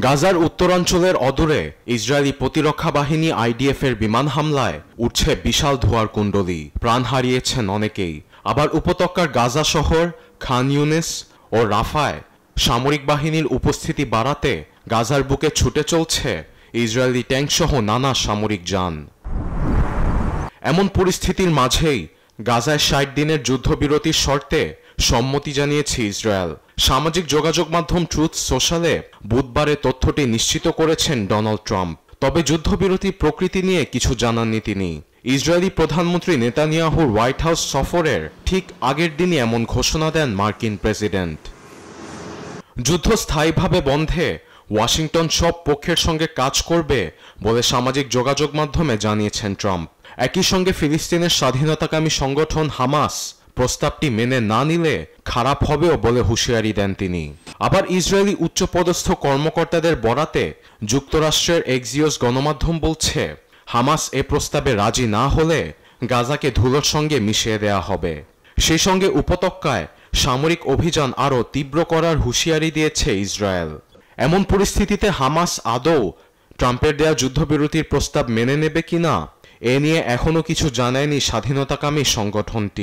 গাজার উত্তরাঞ্চলের অদূরে ইসরায়েলি প্রতিরক্ষা বাহিনী আইডিএফের বিমান হামলায় উঠছে বিশাল ধোঁয়ার কুণ্ডলী। প্রাণ হারিয়েছেন অনেকেই। আবার উপত্যকার গাজা শহর, খান ইউনিস ও রাফায় সামরিক বাহিনীর উপস্থিতি বাড়াতে গাজার বুকে ছুটে চলছে ইসরায়েলি ট্যাঙ্কসহ নানা সামরিক যান। এমন পরিস্থিতির মাঝেই গাজায় ৬০ দিনের যুদ্ধবিরতির শর্তে সম্মতি জানিয়েছে ইসরায়েল। সামাজিক যোগাযোগ মাধ্যম ট্রুথ সোশ্যালে বুধবারে তথ্যটি নিশ্চিত করেছেন ডোনাল্ড ট্রাম্প। তবে যুদ্ধবিরতির প্রকৃতি নিয়ে কিছু জানাননি তিনি। ইসরায়েলি প্রধানমন্ত্রী নেতানিয়াহুর হোয়াইট হাউস সফরের ঠিক আগের দিনই এমন ঘোষণা দেন মার্কিন প্রেসিডেন্ট। যুদ্ধ স্থায়ীভাবে বন্ধে ওয়াশিংটন সব পক্ষের সঙ্গে কাজ করবে বলে সামাজিক যোগাযোগ মাধ্যমে জানিয়েছেন ট্রাম্প। একই সঙ্গে ফিলিস্তিনের স্বাধীনতাকামী সংগঠন হামাস প্রস্তাবটি মেনে না নিলে খারাপ হবেও বলে হুঁশিয়ারি দেন তিনি। আবার ইসরায়েলি উচ্চপদস্থ কর্মকর্তাদের বরাতে যুক্তরাষ্ট্রের এক্সিওস গণমাধ্যম বলছে, হামাস এ প্রস্তাবে রাজি না হলে গাজাকে ধুলোর সঙ্গে মিশিয়ে দেয়া হবে। সেই সঙ্গে উপত্যকায় সামরিক অভিযান আরও তীব্র করার হুঁশিয়ারি দিয়েছে ইসরায়েল। এমন পরিস্থিতিতে হামাস আদৌ ট্রাম্পের দেয়া যুদ্ধবিরতির প্রস্তাব মেনে নেবে কিনা এ নিয়ে এখনও কিছু জানায়নি স্বাধীনতাকামী সংগঠনটি।